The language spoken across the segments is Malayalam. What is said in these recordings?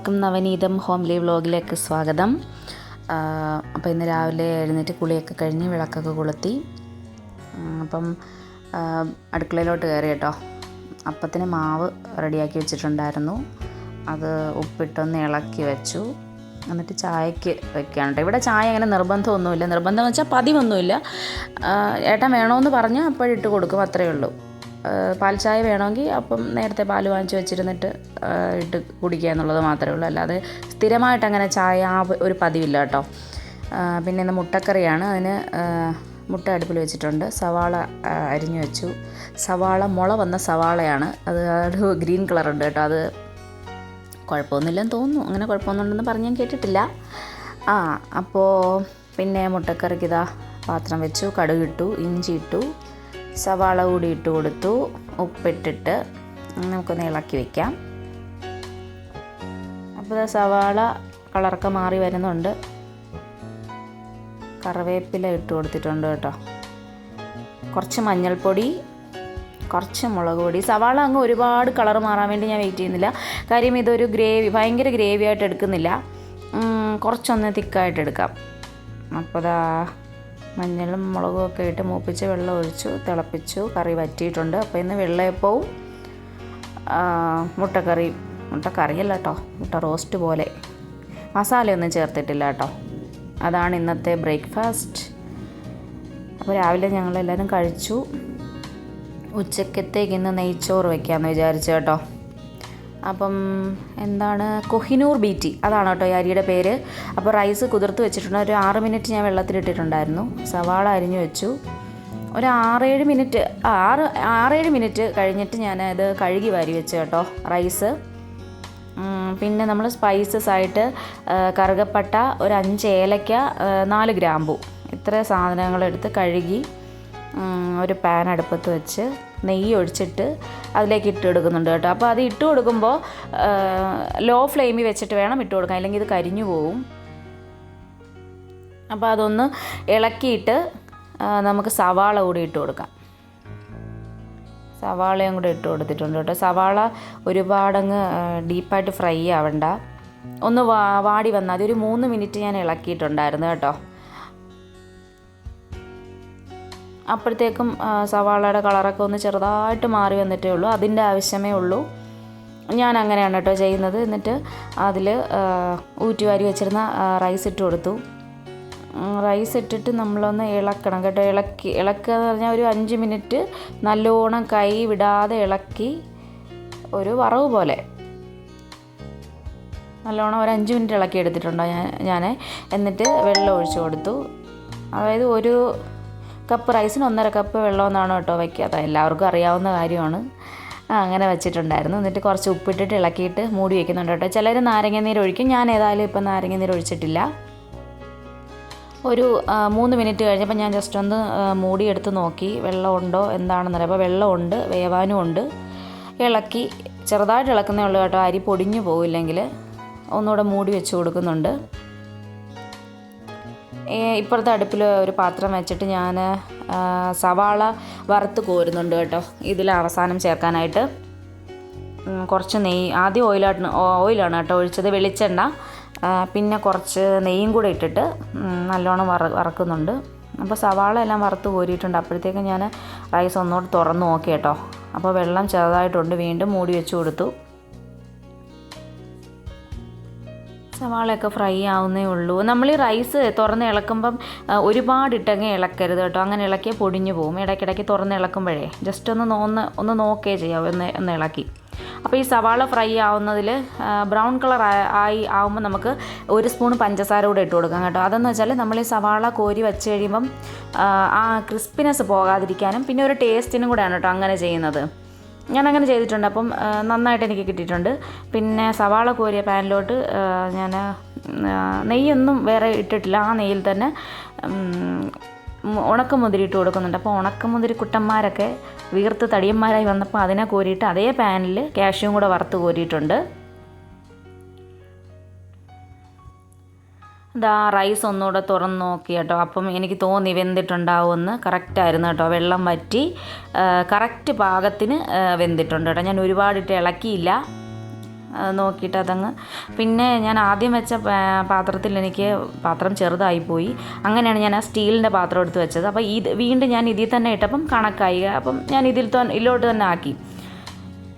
എല്ലാവർക്കും നവനീതം ഹോംലി വ്ലോഗിലേക്ക് സ്വാഗതം. അപ്പോൾ ഇന്ന് രാവിലെ എഴുന്നേറ്റ് കുളിയൊക്കെ കഴിഞ്ഞ് വിളക്കൊക്കെ കൊളുത്തി അപ്പം അടുക്കളയിലോട്ട് കയറി കേട്ടോ. അപ്പത്തിന് മാവ് റെഡിയാക്കി വെച്ചിട്ടുണ്ടായിരുന്നു. അത് ഉപ്പിട്ടൊന്ന് ഇളക്കി വെച്ചു. എന്നിട്ട് ചായക്ക് വെക്കുകയാണ് കേട്ടോ. ഇവിടെ ചായ അങ്ങനെ നിർബന്ധമൊന്നുമില്ല. നിർബന്ധം എന്ന് വെച്ചാൽ പതിവൊന്നുമില്ല. ഏട്ടൻ വേണമെന്ന് പറഞ്ഞാൽ അപ്പോഴിട്ട് കൊടുക്കും, അത്രയേ ഉള്ളൂ. പാൽ ചായ വേണമെങ്കിൽ അപ്പം നേരത്തെ പാൽ വാങ്ങിച്ച് വെച്ചിരുന്നിട്ട് ഇട്ട് കുടിക്കുക എന്നുള്ളത് മാത്രമേ ഉള്ളൂ. അല്ലാതെ സ്ഥിരമായിട്ട് അങ്ങനെ ചായ ഒരു പതിവില്ല കേട്ടോ. പിന്നെ ഇന്ന് മുട്ടക്കറിയാണ്. അതിന് മുട്ട അടുപ്പിൽ വെച്ചിട്ടുണ്ട്. സവാള അരിഞ്ഞു വെച്ചു. സവാള മുള വന്ന സവാളയാണ്. അത് ഒരു ഗ്രീൻ കളറുണ്ട് കേട്ടോ. അത് കുഴപ്പമൊന്നുമില്ലെന്ന് തോന്നുന്നു. അങ്ങനെ കുഴപ്പമൊന്നുമുണ്ടെന്ന് പറഞ്ഞ് ഞാൻ കേട്ടിട്ടില്ല. അപ്പോൾ പിന്നെ മുട്ടക്കറിക്ക് ഇതാ പാത്രം വെച്ചു. കടുകിട്ടു, ഇഞ്ചി ഇട്ടു, സവാള കൂടി ഇട്ട് കൊടുത്തു. ഉപ്പിട്ടിട്ട് നമുക്കൊന്ന് ഇളക്കി വയ്ക്കാം. അപ്പോൾ സവാള കളറൊക്കെ മാറി വരുന്നുണ്ട്. കറിവേപ്പില ഇട്ട് കൊടുത്തിട്ടുണ്ട് കേട്ടോ. കുറച്ച് മഞ്ഞൾപ്പൊടി, കുറച്ച് മുളക് പൊടി. സവാള അങ്ങ് ഒരുപാട് കളർ മാറാൻ വേണ്ടി ഞാൻ വെയിറ്റ് ചെയ്യുന്നില്ല. കാര്യം ഇതൊരു ഭയങ്കര ഗ്രേവി ആയിട്ട് എടുക്കുന്നില്ല. കുറച്ചൊന്ന് തിക്കായിട്ട് എടുക്കാം. അപ്പോൾ മഞ്ഞളും മുളകും ഒക്കെ ഇട്ട് മൂപ്പിച്ച് വെള്ളം ഒഴിച്ചു തിളപ്പിച്ചു. കറി വറ്റിയിട്ടുണ്ട്. അപ്പോൾ ഇന്ന് വെള്ളയപ്പവും മുട്ടക്കറിയല്ല കേട്ടോ, മുട്ട റോസ്റ്റ് പോലെ, മസാലയൊന്നും ചേർത്തിട്ടില്ല കേട്ടോ. അതാണ് ഇന്നത്തെ ബ്രേക്ക്ഫാസ്റ്റ്. അപ്പോൾ രാവിലെ ഞങ്ങളെല്ലാവരും കഴിച്ചു. ഉച്ചക്കത്തേക്ക് ഇന്ന് നെയ്ച്ചോറ് വയ്ക്കാമെന്ന് വിചാരിച്ചു കേട്ടോ. അപ്പം എന്താണ്, കൊഹിനൂർ ബീറ്റി, അതാണ് കേട്ടോ ഈ അരിയുടെ പേര്. അപ്പോൾ റൈസ് കുതിർത്ത് വെച്ചിട്ടുണ്ട്. ഒരു 6 മിനിറ്റ് ഞാൻ വെള്ളത്തിലിട്ടിട്ടുണ്ടായിരുന്നു. സവാള അരിഞ്ഞു വെച്ചു. ഒരു 6-7 മിനിറ്റ് കഴിഞ്ഞിട്ട് ഞാൻ ഇത് കഴുകി വാരി വെച്ചു കേട്ടോ റൈസ്. പിന്നെ നമ്മൾ സ്പൈസസ് ആയിട്ട് കറുകപ്പട്ട, ഒരു 5 ഏലക്ക, 4 ഗ്രാമ്പു, ഇത്ര സാധനങ്ങളെടുത്ത് കഴുകി ഒരു പാൻ അടുപ്പത്ത് വെച്ച് നെയ്യ് ഒഴിച്ചിട്ട് അതിലേക്ക് ഇട്ട് കൊടുക്കുന്നുണ്ട് കേട്ടോ. അപ്പോൾ അത് ഇട്ട് കൊടുക്കുമ്പോൾ ലോ ഫ്ലെയിമിൽ വെച്ചിട്ട് വേണം ഇട്ട് കൊടുക്കാൻ, അല്ലെങ്കിൽ ഇത് കരിഞ്ഞു പോവും. അപ്പോൾ അതൊന്ന് ഇളക്കിയിട്ട് നമുക്ക് സവാള കൂടി ഇട്ട് കൊടുക്കാം. സവാളയും കൂടി ഇട്ട് കൊടുത്തിട്ടുണ്ട് കേട്ടോ. സവാള ഒരുപാടങ്ങ് ഡീപ്പായിട്ട് ഫ്രൈ ആവണ്ട, ഒന്ന് വാടി വന്നാൽ അതൊരു 3 മിനിറ്റ് ഞാൻ ഇളക്കിയിട്ടുണ്ടായിരുന്നു കേട്ടോ. അപ്പോഴത്തേക്കും സവാളയുടെ കളറൊക്കെ ഒന്ന് ചെറുതായിട്ട് മാറി വന്നിട്ടേ ഉള്ളൂ. അതിൻ്റെ ആവശ്യമേ ഉള്ളൂ. ഞാൻ അങ്ങനെയാണ് കേട്ടോ ചെയ്യുന്നത്. എന്നിട്ട് അതിൽ ഊറ്റിവാരി വെച്ചിരുന്ന റൈസ് ഇട്ട് കൊടുത്തു. റൈസ് ഇട്ടിട്ട് നമ്മളൊന്ന് ഇളക്കണം കേട്ടോ. ഇളക്കുക എന്ന് പറഞ്ഞാൽ ഒരു 5 മിനിറ്റ് നല്ലോണം കൈ വിടാതെ ഇളക്കി ഒരു വറവ് പോലെ നല്ലോണം ഒരു 5 മിനിറ്റ് ഇളക്കി എടുത്തിട്ടുണ്ടോ ഞാൻ. എന്നിട്ട് വെള്ളം ഒഴിച്ചു കൊടുത്തു. അതായത് ഒരു കപ്പ് റൈസിന് 1.5 കപ്പ് വെള്ളമെന്നാണ് കേട്ടോ വയ്ക്കുക. അത് എല്ലാവർക്കും അറിയാവുന്ന കാര്യമാണ്. അങ്ങനെ വെച്ചിട്ടുണ്ടായിരുന്നു. എന്നിട്ട് കുറച്ച് ഉപ്പിട്ടിട്ട് ഇളക്കിയിട്ട് മൂടി വയ്ക്കുന്നുണ്ട് കേട്ടോ. ചിലർ നാരങ്ങ ഒഴിക്കും. ഞാൻ ഏതായാലും ഇപ്പം നാരങ്ങ ഒഴിച്ചിട്ടില്ല. ഒരു 3 മിനിറ്റ് കഴിഞ്ഞപ്പോൾ ഞാൻ ജസ്റ്റ് ഒന്ന് മൂടിയെടുത്ത് നോക്കി വെള്ളമുണ്ടോ എന്താണെന്നറിയാം. അപ്പോൾ വെള്ളമുണ്ട്, വേവാനും ഉണ്ട്. ഇളക്കി ചെറുതായിട്ട് ഇളക്കുന്നേ ഉള്ളൂ കേട്ടോ. അരി പൊടിഞ്ഞു പോവില്ലെങ്കിൽ ഒന്നുകൂടെ മൂടി വെച്ച് കൊടുക്കുന്നുണ്ട്. ഇപ്പുറത്തെ അടുപ്പിൽ ഒരു പാത്രം വെച്ചിട്ട് ഞാൻ സവാള വറുത്ത് കോരുന്നുണ്ട് കേട്ടോ. ഇതിൽ അവസാനം ചേർക്കാനായിട്ട് കുറച്ച് നെയ്യ്, ആദ്യം ഓയിലാണ് കേട്ടോ ഒഴിച്ചത്, വെളിച്ചെണ്ണ. പിന്നെ കുറച്ച് നെയ്യും കൂടെ ഇട്ടിട്ട് നല്ലോണം വറക്കുന്നുണ്ട്. അപ്പോൾ സവാള എല്ലാം വറുത്ത് കോരിയിട്ടുണ്ട്. അപ്പോഴത്തേക്കും ഞാൻ റൈസ് ഒന്നുകൂടെ തുറന്ന് നോക്കി കേട്ടോ. അപ്പോൾ വെള്ളം ചെറുതായിട്ടുണ്ട്. വീണ്ടും മൂടി വെച്ച് കൊടുത്തു. സവാളയൊക്കെ ഫ്രൈ ആവുന്നേ ഉള്ളൂ. നമ്മൾ ഈ റൈസ് തുറന്ന് ഇളക്കുമ്പം ഒരുപാടിട്ടങ്ങ് ഇളക്കരുത് കേട്ടോ. അങ്ങനെ ഇളക്കിയാൽ പൊടിഞ്ഞു പോകും. ഇടയ്ക്കിടയ്ക്ക് തുറന്ന് ഇളക്കുമ്പോഴേ ജസ്റ്റ് ഒന്ന് നോക്കേ ചെയ്യാം, ഒന്ന് ഇളക്കി. അപ്പോൾ ഈ സവാള ഫ്രൈ ആവുന്നതിൽ ബ്രൗൺ കളർ ആവുമ്പോൾ നമുക്ക് 1 സ്പൂൺ പഞ്ചസാര കൂടെ ഇട്ട് കൊടുക്കാം കേട്ടോ. അതെന്ന് വെച്ചാൽ നമ്മൾ ഈ സവാള കോരി വെച്ച് കഴിയുമ്പം ആ ക്രിസ്പിനെസ് പോകാതിരിക്കാനും പിന്നെ ഒരു ടേസ്റ്റിനും കൂടെയാണ് കേട്ടോ അങ്ങനെ ചെയ്യുന്നത്. ഞാനങ്ങനെ ചെയ്തിട്ടുണ്ട്. അപ്പം നന്നായിട്ട് എനിക്ക് കിട്ടിയിട്ടുണ്ട്. പിന്നെ സവാള കോരിയ പാനിലോട്ട് ഞാൻ നെയ്യൊന്നും വേറെ ഇട്ടിട്ടില്ല. ആ നെയ്യിൽ തന്നെ ഉണക്കമുന്തിരി ഇട്ട് കൊടുക്കുന്നുണ്ട്. അപ്പോൾ ഉണക്കമുന്തിരി കുട്ടന്മാരൊക്കെ വീർത്ത് തടിയന്മാരായി വന്നപ്പോൾ അതിനെ കോരിയിട്ട് അതേ പാനിൽ കാഷ്യൂവും കൂടെ വറുത്ത് കോരിയിട്ടുണ്ട്. ഇതാ റൈസ് ഒന്നുകൂടെ തുറന്ന് നോക്കി കേട്ടോ. അപ്പം എനിക്ക് തോന്നി വെന്തിട്ടുണ്ടാവുമെന്ന്. കറക്റ്റായിരുന്നു കേട്ടോ. വെള്ളം വറ്റി കറക്റ്റ് പാകത്തിന് വെന്തിട്ടുണ്ട് കേട്ടോ. ഞാൻ ഒരുപാടിട്ട് ഇളക്കിയില്ല. നോക്കിയിട്ട് അതങ്ങ് പിന്നെ ഞാൻ ആദ്യം വെച്ച പാത്രത്തിൽ എനിക്ക് പാത്രം ചെറുതായിപ്പോയി. അങ്ങനെയാണ് ഞാൻ ആ സ്റ്റീലിൻ്റെ പാത്രം എടുത്ത് വെച്ചത്. അപ്പോൾ വീണ്ടും ഞാൻ ഇതിൽ തന്നെ ഇട്ടപ്പം കണക്കായി. അപ്പം ഞാൻ ഇതിലോട്ട് തന്നെ ആക്കി.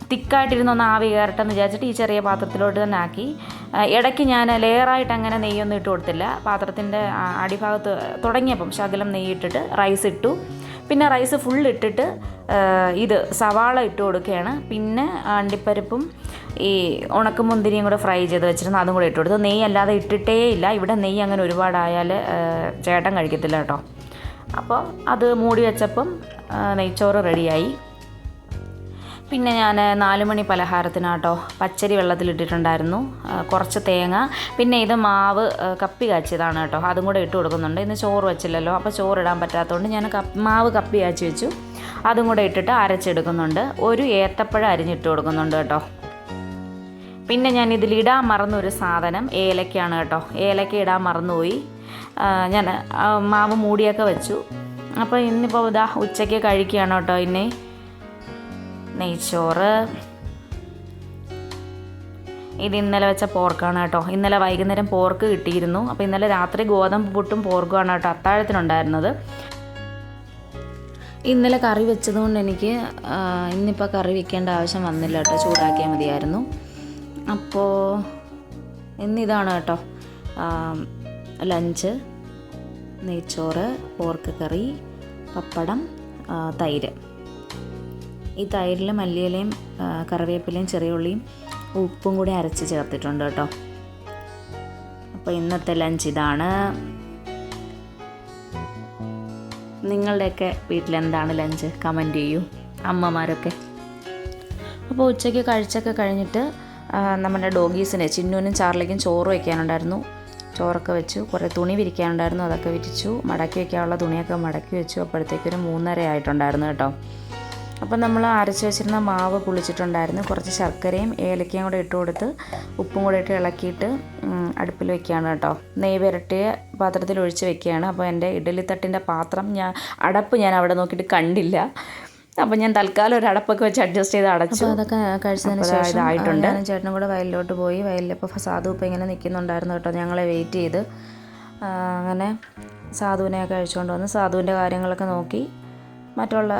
തിക്കായിട്ടിരുന്നൊന്ന് ആവി കയറട്ടെന്ന് വിചാരിച്ചിട്ട് ഈ ചെറിയ പാത്രത്തിലോട്ട് തന്നെ ആക്കി. ഇടയ്ക്ക് ഞാൻ ലെയറായിട്ട് അങ്ങനെ നെയ്യൊന്നും ഇട്ട് കൊടുത്തില്ല. പാത്രത്തിൻ്റെ അടിഭാഗത്ത് തുടങ്ങിയപ്പം ശകലം നെയ്യിട്ടിട്ട് റൈസ് ഇട്ടു. പിന്നെ റൈസ് ഫുൾ ഇട്ടിട്ട് ഇത് സവാള ഇട്ട് കൊടുക്കുകയാണ്. പിന്നെ അണ്ടിപ്പരിപ്പും ഈ ഉണക്കമുന്തിരിയും കൂടെ ഫ്രൈ ചെയ്ത് വെച്ചിരുന്നു, അതും കൂടെ ഇട്ട് കൊടുത്തു. നെയ്യ് അല്ലാതെ ഇട്ടിട്ടേ ഇല്ല. ഇവിടെ നെയ്യ് അങ്ങനെ ഒരുപാടായാൽ ചേട്ടൻ കഴിക്കത്തില്ല കേട്ടോ. അപ്പോൾ അത് മൂടി വെച്ചപ്പം നെയ്ച്ചോറ് റെഡിയായി. പിന്നെ ഞാൻ 4 മണി പലഹാരത്തിനാട്ടോ പച്ചരി വെള്ളത്തിലിട്ടിട്ടുണ്ടായിരുന്നു, കുറച്ച് തേങ്ങ, പിന്നെ ഇത് മാവ് കപ്പി കാച്ചിയതാണ് കേട്ടോ, അതും കൂടെ ഇട്ട് കൊടുക്കുന്നുണ്ട്. ഇന്ന് ചോറ് വെച്ചില്ലല്ലോ, അപ്പോൾ ചോറിടാൻ പറ്റാത്തതുകൊണ്ട് ഞാൻ മാവ് കപ്പി കാച്ചി വെച്ചു, അതും കൂടെ ഇട്ടിട്ട് അരച്ചെടുക്കുന്നുണ്ട്. ഒരു ഏത്തപ്പഴം അരിഞ്ഞിട്ട് കൊടുക്കുന്നുണ്ട് കേട്ടോ. പിന്നെ ഞാൻ ഇതിലിടാൻ മറന്നൊരു സാധനം ഏലക്കയാണ് കേട്ടോ. ഏലക്ക ഇടാൻ മറന്നുപോയി. ഞാൻ മാവ് മൂടിയൊക്കെ വെച്ചു. അപ്പോൾ ഇന്നിപ്പോൾ ഇതാ ഉച്ചയ്ക്ക് കഴിക്കുകയാണ് കേട്ടോ. ഇനി നെയ്ച്ചോറ്, ഇത് ഇന്നലെ വെച്ച പോർക്കാണ് കേട്ടോ. ഇന്നലെ വൈകുന്നേരം പോർക്ക് കിട്ടിയിരുന്നു. അപ്പോൾ ഇന്നലെ രാത്രി ഗോതമ്പ് പുട്ടും പോർക്കുമാണ് കേട്ടോ അത്താഴത്തിനുണ്ടായിരുന്നത്. ഇന്നലെ കറി വെച്ചതുകൊണ്ട് എനിക്ക് ഇന്നിപ്പോൾ കറി വെക്കേണ്ട ആവശ്യം വന്നില്ല കേട്ടോ, ചൂടാക്കിയാൽ മതിയായിരുന്നു. അപ്പോൾ ഇന്നിതാണ് കേട്ടോ ലഞ്ച്. നെയ്ച്ചോറ്, പോർക്ക് കറി, പപ്പടം, തൈര്. ഈ തൈരിൽ മല്ലിയിലയും കറിവേപ്പിലയും ചെറിയ ഉള്ളിയും ഉപ്പും കൂടി അരച്ച് ചേർത്തിട്ടുണ്ട് കേട്ടോ. അപ്പോൾ ഇന്നത്തെ ലഞ്ച് ഇതാണ്. നിങ്ങളുടെയൊക്കെ വീട്ടിലെന്താണ് ലഞ്ച്? കമൻറ്റ് ചെയ്യൂ അമ്മമാരൊക്കെ. അപ്പോൾ ഉച്ചയ്ക്ക് കഴിച്ചൊക്കെ കഴിഞ്ഞിട്ട് നമ്മുടെ ഡോഗീസിനെ ചിന്നുവിനും ചാർലിക്കും ചോറ് വയ്ക്കാനുണ്ടായിരുന്നു. ചോറൊക്കെ വെച്ചു. കുറേ തുണി വിരിക്കാനുണ്ടായിരുന്നു, അതൊക്കെ വിരിച്ചു. മടക്കി വയ്ക്കാനുള്ള തുണിയൊക്കെ മടക്കി വെച്ചു. അപ്പോഴത്തേക്കൊരു 3:30 ആയിട്ടുണ്ടായിരുന്നു കേട്ടോ. അപ്പം നമ്മൾ അരച്ച് വെച്ചിരുന്ന മാവ് പുളിച്ചിട്ടുണ്ടായിരുന്നു. കുറച്ച് ശർക്കരയും ഏലക്കയും കൂടെ ഇട്ട് കൊടുത്ത് ഉപ്പും കൂടെ ഇട്ട് ഇളക്കിയിട്ട് അടുപ്പിൽ വെക്കുകയാണ് കേട്ടോ. നെയ്യ് പുരട്ടിയ പാത്രത്തിൽ ഒഴിച്ച് വെക്കുകയാണ്. അപ്പോൾ എൻ്റെ ഇഡ്ഡലിത്തട്ടിൻ്റെ പാത്രം അടപ്പ് ഞാൻ അവിടെ നോക്കിയിട്ട് കണ്ടില്ല. അപ്പോൾ ഞാൻ തൽക്കാലം ഒരു അടപ്പൊക്കെ വെച്ച് അഡ്ജസ്റ്റ് ചെയ്ത് അടച്ചു. അപ്പോൾ അതൊക്കെ കഴിച്ചതിന് ശേഷം ഇതായിട്ടുണ്ട്. ഞാനും ചേട്ടനും കൂടെ വയലിലോട്ട് പോയി. വയലിലിപ്പോൾ സാധു ഇപ്പോൾ ഇങ്ങനെ നിൽക്കുന്നുണ്ടായിരുന്നു കേട്ടോ, ഞങ്ങളെ വെയിറ്റ് ചെയ്ത്. അങ്ങനെ സാധുവിനെയൊക്കെ കഴിച്ചുകൊണ്ട് വന്ന് സാധുവിൻ്റെ കാര്യങ്ങളൊക്കെ നോക്കി, മറ്റുള്ള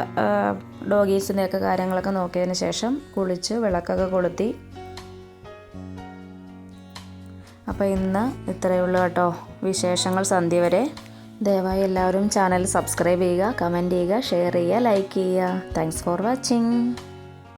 ഡോഗീസിൻ്റെയൊക്കെ കാര്യങ്ങളൊക്കെ നോക്കിയതിന് ശേഷം കുളിച്ച് വിളക്കൊക്കെ കൊളുത്തി. അപ്പോൾ ഇന്ന് ഇത്രയേ ഉള്ളൂ കേട്ടോ വിശേഷങ്ങൾ സന്ധ്യ വരെ. ദയവായി എല്ലാവരും ചാനൽ സബ്സ്ക്രൈബ് ചെയ്യുക, കമൻറ്റ് ചെയ്യുക, ഷെയർ ചെയ്യുക, ലൈക്ക് ചെയ്യുക. Thanks for watching.